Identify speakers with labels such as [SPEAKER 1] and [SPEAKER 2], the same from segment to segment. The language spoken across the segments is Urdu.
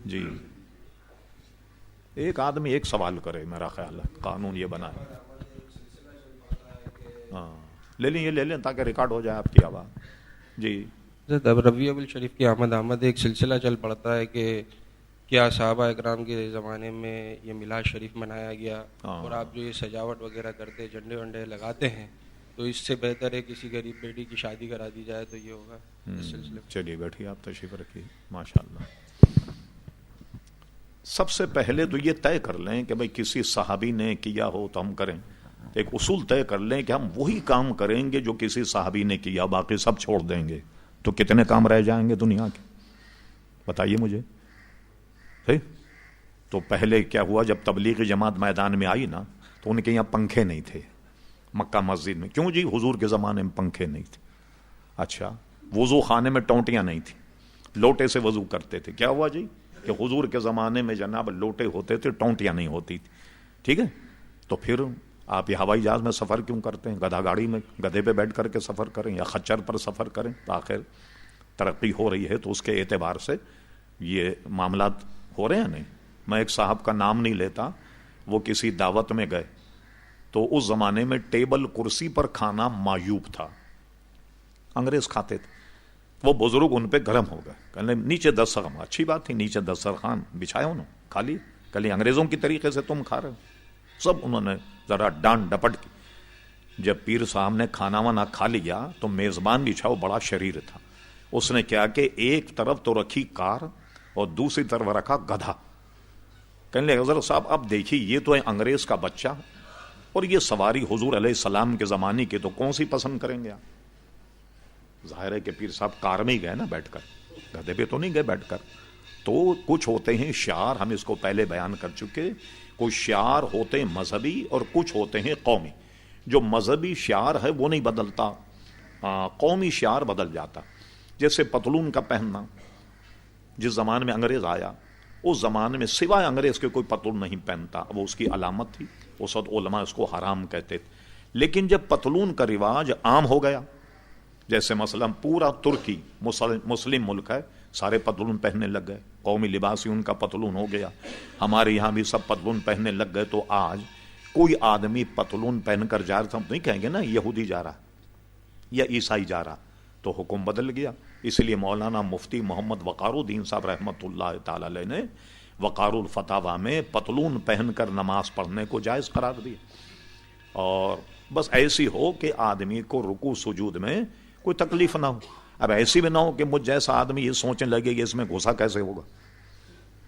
[SPEAKER 1] جی ایک آدمی ایک سوال کرے، میرا خیال ہے قانون یہ بنا ہے. ہاں لے لیں، یہ لے لیں تاکہ ریکارڈ ہو جائے آپ کی آواز. جی
[SPEAKER 2] اب ربیع الاول شریف کی آمد ایک سلسلہ چل پڑتا ہے کہ کیا صحابہ اکرام کے زمانے میں یہ میلاد شریف منایا گیا، اور آپ جو یہ سجاوٹ وغیرہ کرتے، جھنڈے ونڈے لگاتے ہیں، تو اس سے بہتر ہے کسی غریب بیٹی کی شادی کرا دی جائے تو یہ ہوگا اس سلسلے میں.
[SPEAKER 1] چلیے بیٹھیے، آپ تشریف رکھیے. ماشاء اللہ. سب سے پہلے تو یہ طے کر لیں کہ بھئی کسی صحابی نے کیا ہو تو ہم کریں. ایک اصول طے کر لیں کہ ہم وہی کام کریں گے جو کسی صحابی نے کیا، باقی سب چھوڑ دیں گے. تو کتنے کام رہ جائیں گے دنیا کے؟ بتائیے مجھے. تو پہلے کیا ہوا، جب تبلیغی جماعت میدان میں آئی نا تو ان کے یہاں پنکھے نہیں تھے مکہ مسجد میں. کیوں جی؟ حضور کے زمانے میں پنکھے نہیں تھے. اچھا، وضو خانے میں ٹونٹیاں نہیں تھیں، لوٹے سے وضو کرتے تھے. کیا ہوا جی کہ حضور کے زمانے میں جناب لوٹے ہوتے تھے، ٹونٹیاں نہیں ہوتی تھی. ٹھیک ہے، تو پھر آپ یہ ہوائی جہاز میں سفر کیوں کرتے ہیں؟ گدھا گاڑی میں گدھے پہ بیٹھ کر کے سفر کریں یا خچر پر سفر کریں. آخر ترقی ہو رہی ہے تو اس کے اعتبار سے یہ معاملات ہو رہے ہیں. نہیں، میں ایک صاحب کا نام نہیں لیتا، وہ کسی دعوت میں گئے تو اس زمانے میں ٹیبل کرسی پر کھانا معیوب تھا، انگریز کھاتے تھے. وہ بزرگ ان پہ گرم ہو گئے، کہنے نیچے دسترخوان. اچھی بات تھی، نیچے دسترخوان بچھایا انہوں، کھا لی. کل انگریزوں کی طریقے سے تم کھا رہے ہو. سب انہوں نے ذرا ڈانٹ ڈپٹ کی. جب پیر صاحب نے کھانا وانا کھا لیا تو میزبان بھی چھاؤ بڑا شریر تھا، اس نے کیا کہ ایک طرف تو رکھی کار اور دوسری طرف رکھا گدھا. کہنے لگے حضرت صاحب اب دیکھیے یہ تو ہے انگریز کا بچہ اور یہ سواری حضور علیہ السلام کے زمانے کی، تو کون سی پسند کریں گے آپ؟ ظاہر ہے کہ پیر صاحب کار میں ہی گئے نا بیٹھ کر، گدھے پہ تو نہیں گئے بیٹھ کر. تو کچھ ہوتے ہیں شعار، ہم اس کو پہلے بیان کر چکے. کچھ شعار ہوتے ہیں مذہبی اور کچھ ہوتے ہیں قومی. جو مذہبی شعار ہے وہ نہیں بدلتا، قومی شعار بدل جاتا. جیسے پتلون کا پہننا، جس زمانے میں انگریز آیا اس زمانے میں سوائے انگریز کے کوئی پتلون نہیں پہنتا، وہ اس کی علامت تھی. اس وقت علماء اس کو حرام کہتے تھے. لیکن جب پتلون کا رواج عام ہو گیا، جیسے مثلا پورا ترکی مسلم ملک ہے، سارے پتلون پہننے لگ گئے، قومی لباس ہی ان کا پتلون ہو گیا. ہمارے یہاں بھی سب پتلون پہننے لگ گئے. تو آج کوئی آدمی پتلون پہن کر جا رہا تھا، ہم نہیں کہیں گے نا یہودی جا رہا یا عیسائی جا رہا. تو حکم بدل گیا. اس لیے مولانا مفتی محمد وقار الدین صاحب رحمۃ اللہ تعالی علیہ نے وقار الفتاوی میں پتلون پہن کر نماز پڑھنے کو جائز قرار دیا. اور بس ایسی ہو کہ آدمی کو رکوع سجود میں کوئی تکلیف نہ ہو. اب ایسی بھی نہ ہو کہ مجھ جیسا آدمی یہ سوچنے لگے کہ اس میں گھسا کیسے ہوگا،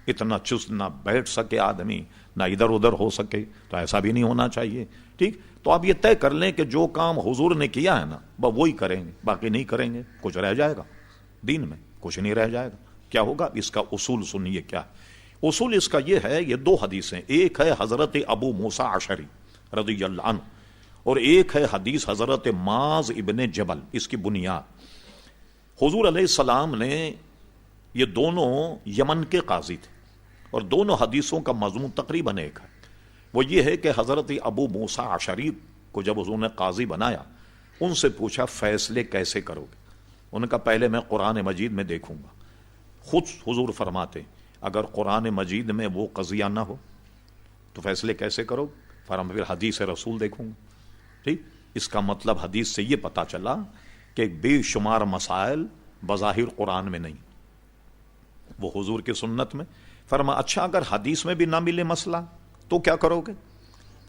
[SPEAKER 1] اتنا چست نہ بیٹھ سکے آدمی، نہ ادھر ادھر ہو سکے. تو ایسا بھی نہیں ہونا چاہیے. ٹھیک، تو آپ یہ طے کر لیں کہ جو کام حضور نے کیا ہے نا وہی کریں گے، باقی نہیں کریں گے. کچھ رہ جائے گا دین میں، کچھ نہیں رہ جائے گا. کیا ہوگا اس کا اصول سنیے. کیا اصول اس کا؟ یہ ہے، یہ دو حدیثیں، ایک ہے حضرت ابو موسیٰ اشعری رضی اللہ عنہ اور ایک ہے حدیث حضرت معاذ ابن جبل. اس کی بنیاد حضور علیہ السلام نے، یہ دونوں یمن کے قاضی تھے اور دونوں حدیثوں کا مضمون تقریباً ایک ہے. وہ یہ ہے کہ حضرت ابو موسیٰ اشعری کو جب حضور نے قاضی بنایا، ان سے پوچھا فیصلے کیسے کرو گے؟ ان کا پہلے میں قرآن مجید میں دیکھوں گا. خود حضور فرماتے اگر قرآن مجید میں وہ قضیہ نہ ہو تو فیصلے کیسے کرو؟ پھر حدیث رسول دیکھوں گا. ٹھیک، اس کا مطلب حدیث سے یہ پتا چلا کہ بے شمار مسائل بظاہر قرآن میں نہیں، وہ حضور کی سنت میں. فرما اچھا اگر حدیث میں بھی نہ ملے مسئلہ تو کیا کرو گے؟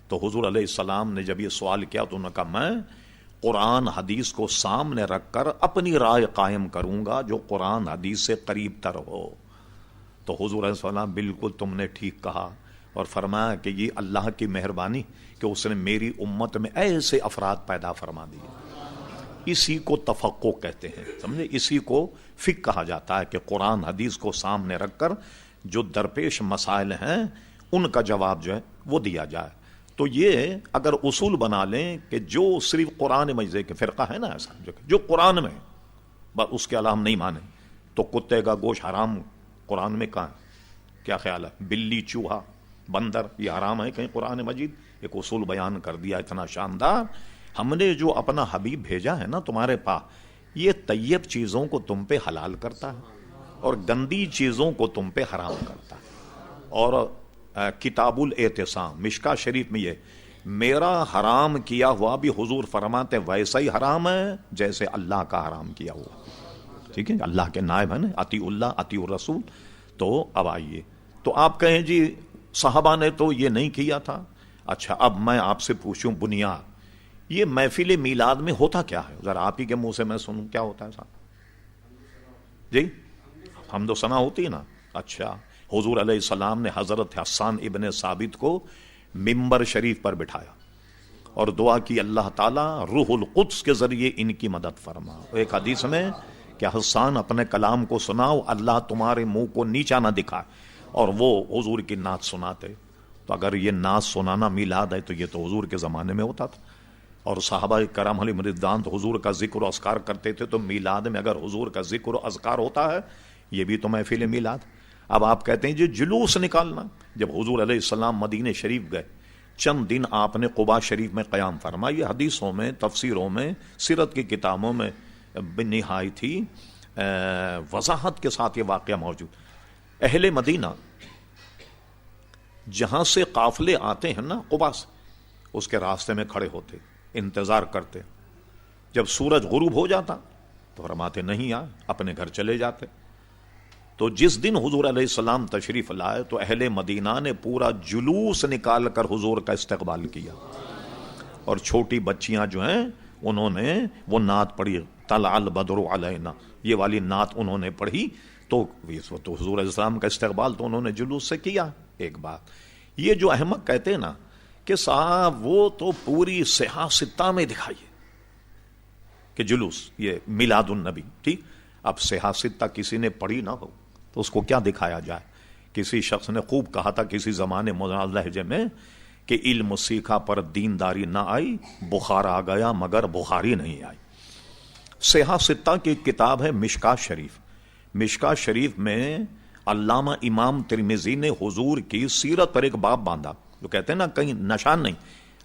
[SPEAKER 1] تو حضور علیہ السلام نے جب یہ سوال کیا تو انہوں نے کہا میں قرآن حدیث کو سامنے رکھ کر اپنی رائے قائم کروں گا جو قرآن حدیث سے قریب تر ہو. تو حضور علیہ السلام بالکل تم نے ٹھیک کہا، اور فرمایا کہ یہ اللہ کی مہربانی کہ اس نے میری امت میں ایسے افراد پیدا فرما دیے. اسی کو تفقہ کہتے ہیں، سمجھے؟ اسی کو فقہ کہا جاتا ہے کہ قرآن حدیث کو سامنے رکھ کر جو درپیش مسائل ہیں ان کا جواب جو ہے وہ دیا جائے. تو یہ اگر اصول بنا لیں کہ جو صرف قرآن مجید کے فرقہ ہے نا ایسا جو قرآن میں بس اس کے علاوہ ہم نہیں مانیں، تو کتے کا گوشت حرام قرآن میں کہاں ہے؟ کیا خیال ہے؟ بلی، چوہا، بندر یہ حرام ہے کہیں قرآن مجید؟ ایک اصول بیان کر دیا اتنا شاندار. ہم نے جو اپنا حبیب بھیجا ہے نا تمہارے پاس، یہ طیب چیزوں کو تم پہ حلال کرتا ہے اور گندی چیزوں کو تم پہ حرام کرتا ہے. اور کتاب الاعتصام مشکا شریف میں یہ میرا حرام کیا ہوا بھی حضور فرماتے ویسا ہی حرام ہے جیسے اللہ کا حرام کیا ہوا. ٹھیک ہے, اللہ کے نائب ہیں نا, اطیع اللہ اطیع الرسول. تو اب آئیے, تو آپ کہیں جی صحابہ نے تو یہ نہیں کیا تھا. اچھا اب میں آپ سے پوچھوں بنیاد, یہ محفل میلاد میں ہوتا کیا ہے؟ ذرا آپ ہی کے منہ سے میں سنوں, کیا ہوتا ہے صاحب جی؟ حمد و ثنا ہوتی ہے نا. اچھا, حضور علیہ السلام نے حضرت حسان ابن ثابت کو ممبر شریف پر بٹھایا اور دعا کی اللہ تعالیٰ روح القدس کے ذریعے ان کی مدد فرما. ایک حدیث میں کہ حسان اپنے کلام کو سناؤ, اللہ تمہارے منہ کو نیچا نہ دکھائے, اور وہ حضور کی نعت سناتے. تو اگر یہ نعت سنانا میلاد ہے تو یہ تو حضور کے زمانے میں ہوتا تھا. اور صحابہ کرام علیہم رضوان تو حضور کا ذکر و اذکار کرتے تھے, تو میلاد میں اگر حضور کا ذکر و اذکار ہوتا ہے یہ بھی تو محفل میلاد. اب آپ کہتے ہیں جی جلوس نکالنا. جب حضور علیہ السلام مدینہ شریف گئے, چند دن آپ نے قباء شریف میں قیام فرمایا. یہ حدیثوں میں, تفسیروں میں, سیرت کی کتابوں میں نہایت ہی وضاحت کے ساتھ یہ واقعہ موجود. اہل مدینہ جہاں سے قافلے آتے ہیں نا قباء سے, اس کے راستے میں کھڑے ہوتے, انتظار کرتے. جب سورج غروب ہو جاتا تو فرماتے نہیں آئے, اپنے گھر چلے جاتے. تو جس دن حضور علیہ السلام تشریف لائے تو اہل مدینہ نے پورا جلوس نکال کر حضور کا استقبال کیا, اور چھوٹی بچیاں جو ہیں انہوں نے وہ نعت پڑھی, طلع البدر علینا, یہ والی نعت انہوں نے پڑھی. تو حضور علیہ السلام کا استقبال تو انہوں نے جلوس سے کیا. ایک بات یہ جو احمق کہتے ہیں نا کہ صاحب وہ تو پوری صحاح ستہ میں دکھائیے کہ جلوس یہ میلاد النبی. ٹھیک, اب صحاح ستہ کسی نے پڑھی نہ ہو تو اس کو کیا دکھایا جائے؟ کسی شخص نے خوب کہا تھا کسی زمانے مولانا لہجے میں کہ علم سیکھا پر دینداری نہ آئی, بخار آ گیا مگر بخاری نہیں آئی. صحاح ستہ کی ایک کتاب ہے مشکا شریف. مشکا شریف میں علامہ امام ترمذی نے حضور کی سیرت پر ایک باب باندھا. جو کہتے ہیں نا کہیں نشان نہیں,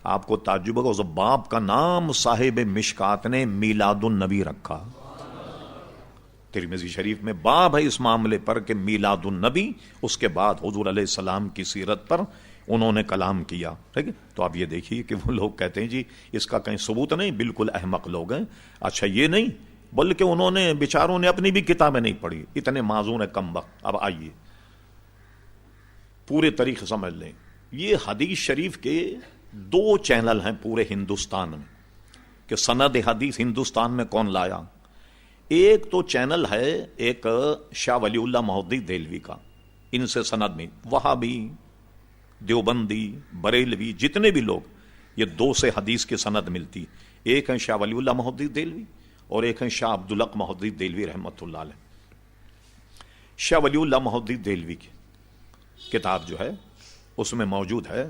[SPEAKER 1] آپ کو تعجب ہوگا, اس باب کا نام صاحب مشکات نے میلاد النبی رکھا. ترمذی شریف میں باب ہے اس معاملے پر کہ میلاد النبی, اس کے بعد حضور علیہ السلام کی سیرت پر انہوں نے کلام کیا. ٹھیک ہے, تو آپ یہ دیکھیے کہ وہ لوگ کہتے ہیں جی اس کا کہیں ثبوت نہیں, بالکل احمق لوگ ہیں. اچھا یہ نہیں, بلکہ انہوں نے بیچاروں نے اپنی بھی کتابیں نہیں پڑھی, اتنے معذور ہیں کم وقت. اب آئیے پورے طریقے سمجھ لیں. یہ حدیث شریف کے 2 چینل ہیں پورے ہندوستان میں کہ سند حدیث ہندوستان میں کون لایا. ایک تو چینل ہے ایک شاہ ولی اللہ محدثی دہلوی کا, ان سے سند میں وہابی, دیوبندی, بریلوی, جتنے بھی لوگ, یہ 2 سے حدیث کی سند ملتی. ایک ہے شاہ ولی اللہ محدثی دہلوی اور ایک ہے شاہ عبدالحق محدثی دہلوی رحمۃ اللہ علیہ. شاہ ولی اللہ محدثی دہلوی کی کتاب جو ہے اس میں موجود ہے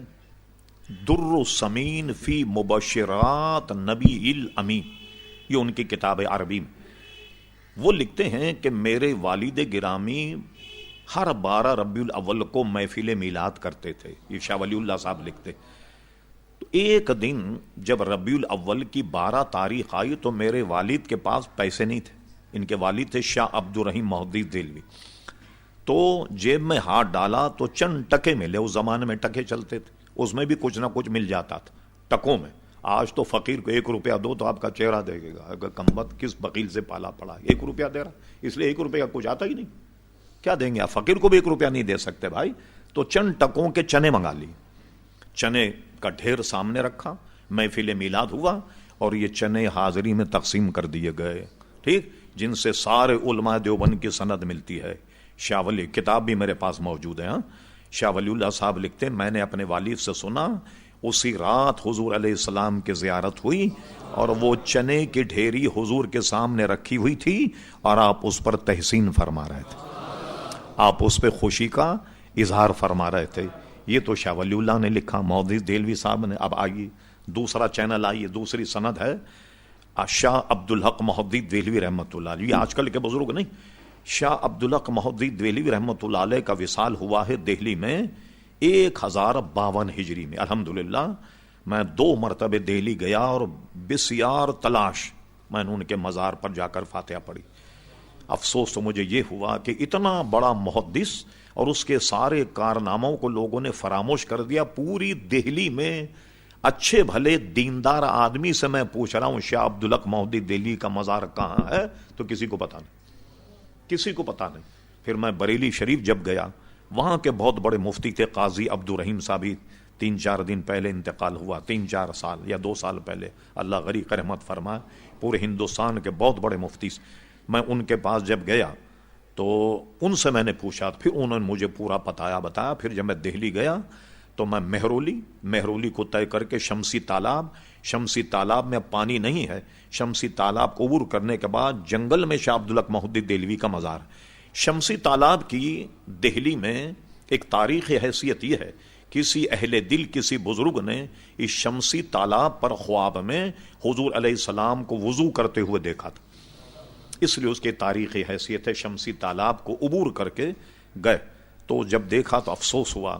[SPEAKER 1] در السمین فی مبشرات نبی الامین, یہ ان کی کتاب ہے عربی میں. وہ لکھتے ہیں کہ میرے والد گرامی ہر 12 ربیع الاول کو محفل میلاد کرتے تھے. یہ شاہ ولی اللہ صاحب لکھتے. تو ایک دن جب ربیع الاول کی 12 تاریخ آئی تو میرے والد کے پاس پیسے نہیں تھے. ان کے والد تھے شاہ عبد الرحیم محدثی دہلوی. تو جیب میں ہاتھ ڈالا تو چند ٹکے ملے. اس زمانے میں ٹکے چلتے تھے, اس میں بھی کچھ نہ کچھ مل جاتا تھا ٹکوں میں. آج تو فقیر کو 1 روپیہ دو تو آپ کا چہرہ دیکھے گا, اگر کمبخت کس بخیل سے پالا پڑا, 1 روپیہ دے رہا, اس لیے 1 روپیہ کچھ آتا ہی نہیں. کیا دیں گے آپ؟ فقیر کو بھی 1 روپیہ نہیں دے سکتے بھائی. تو چند ٹکوں کے چنے منگا لی, چنے کا ڈھیر سامنے رکھا, محفل میلاد ہوا اور یہ چنے حاضری میں تقسیم کر دیے گئے. ٹھیک, جن سے سارے علماء دیوبند کی سند ملتی ہے. شاہ ولی کتاب بھی میرے پاس موجود ہے. شاہ ولی اللہ صاحب لکھتے ہیں میں نے اپنے والد سے سنا اسی رات حضور علیہ السلام کی زیارت ہوئی اور وہ چنے کی ڈھیری حضور کے سامنے رکھی ہوئی تھی اور آپ اس پر تحسین فرما رہے تھے, آپ اس پہ خوشی کا اظہار فرما رہے تھے. یہ تو شاہ ولی اللہ نے لکھا, محدثی دہلوی صاحب نے. اب آئیے دوسرا چینل, آئیے دوسری سند ہے شاہ عبدالحق محدثی دہلوی رحمۃ اللہ علیہ. یہ آج کل کے بزرگ نہیں, شاہ عبدالحق محدثی دہلوی رحمۃ اللہ علیہ کا وصال ہوا ہے دہلی میں 1052 ہجری میں. الحمدللہ میں 2 مرتبہ دہلی گیا اور بسیار تلاش میں نے ان کے مزار پر جا کر فاتحہ پڑھی. افسوس تو مجھے یہ ہوا کہ اتنا بڑا محدث اور اس کے سارے کارناموں کو لوگوں نے فراموش کر دیا. پوری دہلی میں اچھے بھلے دیندار آدمی سے میں پوچھ رہا ہوں شاہ عبدالحق مہدی دہلوی کا مزار کہاں ہے تو کسی کو پتا نہیں، کسی کو پتا نہیں. پھر میں بریلی شریف جب گیا، وہاں کے بہت بڑے مفتی تھے قاضی عبدالرحیم صاحب، 3-4 دن پہلے انتقال ہوا، 3-4 سال یا 2 سال پہلے، اللہ غریق رحمت فرمائے. پورے ہندوستان کے بہت بڑے مفتی، میں ان کے پاس جب گیا تو ان سے میں نے پوچھا، پھر انہوں نے مجھے پورا بتایا. پھر جب میں دہلی گیا تو میں مہرولی کو طے کر کے شمسی تالاب میں اب پانی نہیں ہے، شمسی تالاب کو عبور کرنے کے بعد جنگل میں شاہ عبدالحق مہدی دہلوی کا مزار. شمسی تالاب کی دہلی میں ایک تاریخی حیثیت یہ ہے، کسی اہل دل، کسی بزرگ نے اس شمسی تالاب پر خواب میں حضور علیہ السلام کو وضو کرتے ہوئے دیکھا تھا، اس لیے اس کی تاریخی حیثیت ہے. شمسی تالاب کو عبور کر کے گئے تو جب دیکھا تو افسوس ہوا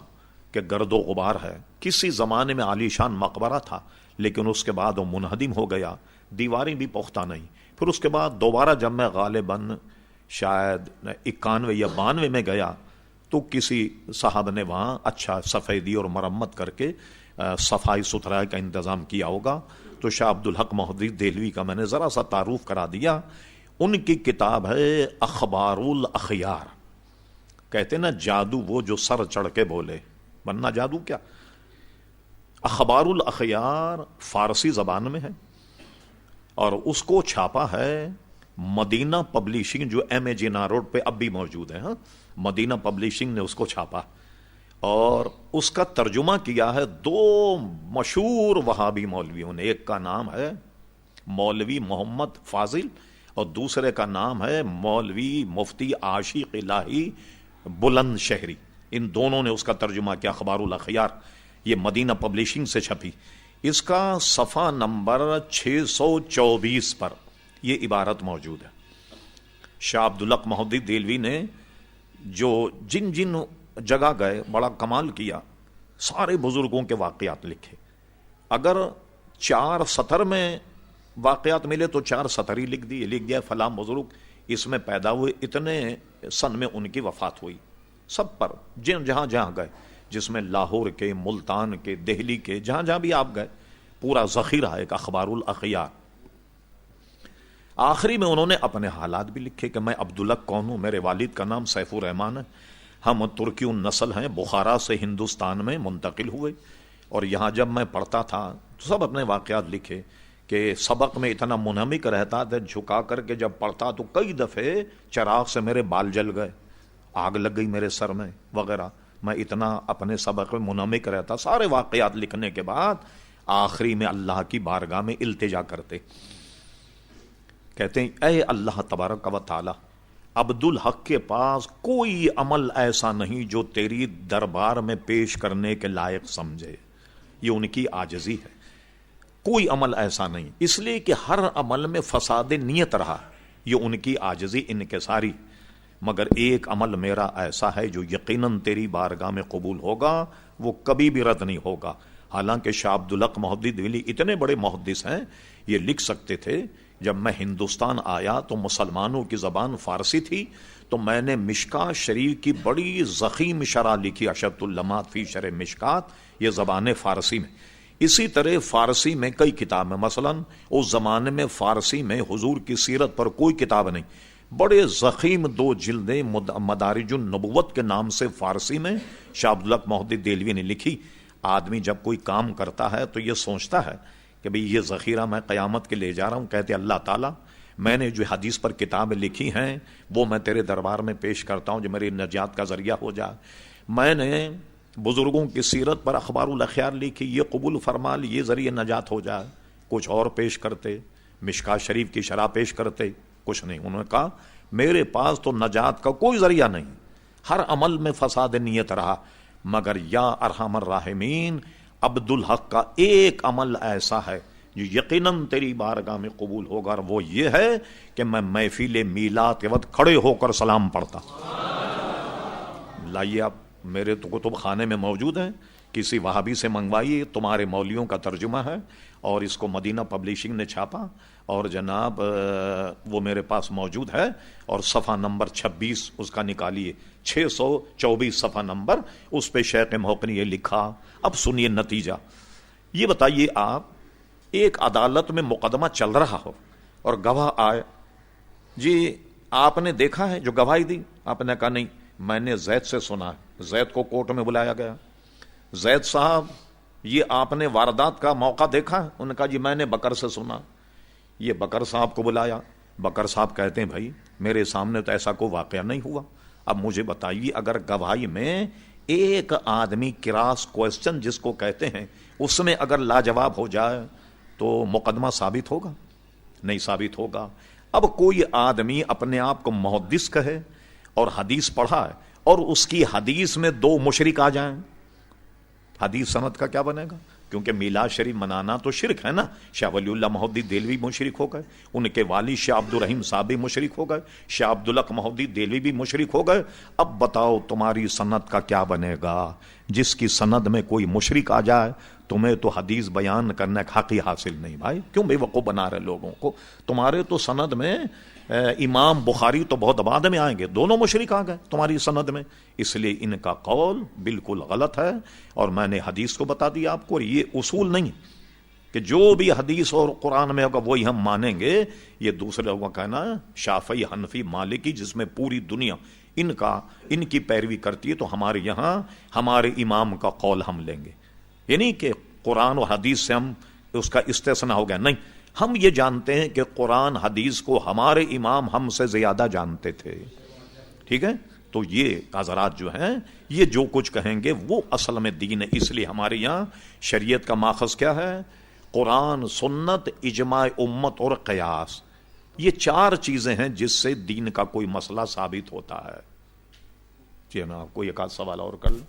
[SPEAKER 1] کہ گرد و غبار ہے. کسی زمانے میں عالیشان مقبرہ تھا لیکن اس کے بعد وہ منہدم ہو گیا، دیواریں بھی پختہ نہیں. پھر اس کے بعد دوبارہ جب میں غالباً شاید 91 یا 92 میں گیا تو کسی صاحب نے وہاں اچھا سفیدی اور مرمت کر کے صفائی ستھرائی کا انتظام کیا ہوگا. تو شاہ عبدالحق مہدی دہلوی کا میں نے ذرا سا تعارف کرا دیا. ان کی کتاب ہے اخبار الاخیار. کہتے نا جادو وہ جو سر چڑھ کے بولے، ورنہ جادو کیا. اخبار الاخیار فارسی زبان میں ہے اور اس کو چھاپا ہے مدینہ پبلشنگ، جو ایم اے جینا روڈ پہ اب بھی موجود ہے. مدینہ پبلشنگ نے اس کو چھاپا اور اس کا ترجمہ کیا ہے 2 مشہور وہابی مولویوں نے. ایک کا نام ہے مولوی محمد فاضل اور دوسرے کا نام ہے مولوی مفتی عاشق الہی بلند شہری. ان دونوں نے اس کا ترجمہ کیا اخبار الاخیار. یہ مدینہ پبلشنگ سے چھپی. اس کا صفحہ نمبر 624 پر یہ عبارت موجود ہے. شاہ عبدالحق مہدی دہلوی نے جو جن جگہ گئے بڑا کمال کیا، سارے بزرگوں کے واقعات لکھے. اگر 4 سطر میں واقعات ملے تو 4 سطر ہی لکھ دیا فلاں بزرگ اس میں پیدا ہوئے، اتنے سن میں ان کی وفات ہوئی. سب پر جہاں گئے، جس میں لاہور کے، ملتان کے، دہلی کے، جہاں بھی آپ گئے، پورا ذخیرہ ہے اخبار الاخیار. آخری میں انہوں نے اپنے حالات بھی لکھے کہ میں عبدالحق کون ہوں، میرے والد کا نام سیف الرحمان ہے، ہم ترکی النسل ہیں، بخارا سے ہندوستان میں منتقل ہوئے اور یہاں جب میں پڑھتا تھا تو سب اپنے واقعات لکھے کہ سبق میں اتنا منہمک رہتا تھا، جھکا کر کے جب پڑھتا تو کئی دفعے چراغ سے میرے بال جل گئے، آگ لگ گئی میرے سر میں وغیرہ. میں اتنا اپنے سبق میں منہمک رہتا. سارے واقعات لکھنے کے بعد آخری میں اللہ کی بارگاہ میں التجا کرتے، کہتے ہیں اے اللہ تبارک و تعالی، عبدالحق کے پاس کوئی عمل ایسا نہیں جو تیری دربار میں پیش کرنے کے لائق سمجھے. یہ ان کی عاجزی ہے. کوئی عمل ایسا نہیں، اس لیے کہ ہر عمل میں فساد نیت رہا. یہ ان کی عاجزی انکساری. مگر ایک عمل میرا ایسا ہے جو یقیناً تیری بارگاہ میں قبول ہوگا، وہ کبھی بھی رد نہیں ہوگا. حالانکہ شاہ عبدالحق مہدی دہلوی اتنے بڑے محدث ہیں، یہ لکھ سکتے تھے. جب میں ہندوستان آیا تو مسلمانوں کی زبان فارسی تھی، تو میں نے مشکات شریف کی بڑی ضخیم شرح لکھی، اشرۃ اللمات فی شرح مشکات، یہ زبان فارسی میں. اسی طرح فارسی میں کئی کتابیں، مثلا اس زمانے میں فارسی میں حضور کی سیرت پر کوئی کتاب نہیں، بڑے ضخیم 2 جلدیں مدارج النبوت کے نام سے فارسی میں شاہ عبدالحق مہدی دہلوی نے لکھی. آدمی جب کوئی کام کرتا ہے تو یہ سوچتا ہے کہ بھئی یہ ذخیرہ میں قیامت کے لے جا رہا ہوں. کہتے اللہ تعالیٰ میں نے جو حدیث پر کتابیں لکھی ہیں وہ میں تیرے دربار میں پیش کرتا ہوں جو میری نجات کا ذریعہ ہو جائے. میں نے بزرگوں کی سیرت پر اخبار الاخیار لکھی، یہ قبول فرما لی، یہ ذریعہ نجات ہو جائے. کچھ اور پیش کرتے، مشکات شریف کی شرح پیش کرتے، کچھ نہیں. انہوں نے کہا میرے پاس تو نجات کا کوئی ذریعہ نہیں، ہر عمل میں فساد نیت رہا. مگر یا ارحم الراحمین، عبدالحق کا ایک عمل ایسا ہے جو یقیناً تیری بارگاہ میں قبول ہوگا، اور وہ یہ ہے کہ میں محفل میلاد کے وقت کھڑے ہو کر سلام پڑھتا. لائیے آپ میرے تو کتب خانے میں موجود ہیں، کسی وہابی سے منگوائیے، تمہارے مولویوں کا ترجمہ ہے، اور اس کو مدینہ پبلشنگ نے چھاپا، اور جناب وہ میرے پاس موجود ہے، اور صفحہ نمبر 26 اس کا نکالیے، 624 صفحہ نمبر، اس پہ شیخ محق نے یہ لکھا۔ اب سنیے نتیجہ، یہ بتائیے آپ، ایک عدالت میں مقدمہ چل رہا ہو اور گواہ آئے، جی آپ نے دیکھا ہے جو گواہی دی؟ آپ نے کہا نہیں، میں نے زید سے سنا ہے۔ زید کو کورٹ میں بلایا گیا، زید صاحب یہ آپ نے واردات کا موقع دیکھا؟ انہوں نے کہا جی میں نے بکر سے سنا۔ یہ بکر صاحب کو بلایا، بکر صاحب کہتے ہیں بھائی میرے سامنے تو ایسا کوئی واقعہ نہیں ہوا، اب مجھے بتائیے اگر گواہی میں ایک آدمی کراس کوسچن جس کو کہتے ہیں اس میں اگر لاجواب ہو جائے تو مقدمہ ثابت ہوگا؟ نہیں ثابت ہوگا۔ اب کوئی آدمی اپنے آپ کو محدث کہے اور حدیث پڑھا ہے، اور اس کی حدیث میں 2 مشرک آ جائیں، حدیث سند کا کیا بنے گا؟ کیونکہ میلاد شریف منانا تو شرک ہے نا۔ شاہ ولی اللہ مہدی دہلوی مشرک ہو گئے، ان کے والد شاہ عبد الرحیم صاحب بھی مشرک ہو گئے، شاہ عبدالحق مہدی دہلوی بھی مشرک ہو گئے۔ اب بتاؤ تمہاری سند کا کیا بنے گا؟ جس کی سند میں کوئی مشرک آ جائے تمہیں تو حدیث بیان کرنے کا حق ہی حاصل نہیں۔ بھائی کیوں بے وقوف بنا رہے لوگوں کو؟ تمہارے تو سند میں امام بخاری تو بہت بعد میں آئیں گے، دونوں مشرک آ گئے تمہاری سند میں، اس لیے ان کا قول بالکل غلط ہے۔ اور میں نے حدیث کو بتا دیا آپ کو، اور یہ اصول نہیں کہ جو بھی حدیث اور قرآن میں ہوگا وہی ہم مانیں گے۔ یہ دوسرے لوگوں کا کہنا شافعی، حنفی، مالکی جس میں پوری دنیا ان کی پیروی کرتی ہے، تو ہمارے یہاں ہمارے امام کا قول ہم لیں گے، یعنی کہ قرآن و حدیث سے ہم اس کا استثناء ہو گیا، نہیں، ہم یہ جانتے ہیں کہ قرآن حدیث کو ہمارے امام ہم سے زیادہ جانتے تھے، ٹھیک ہے؟ تو یہ حضرات جو ہیں یہ جو کچھ کہیں گے وہ اصل میں دین ہے۔ اس لیے ہمارے یہاں شریعت کا ماخذ کیا ہے؟ قرآن، سنت، اجماع امت اور قیاس، یہ 4 چیزیں ہیں جس سے دین کا کوئی مسئلہ ثابت ہوتا ہے۔ جی نا، کوئی ایک آدھ سوال اور کر لیں۔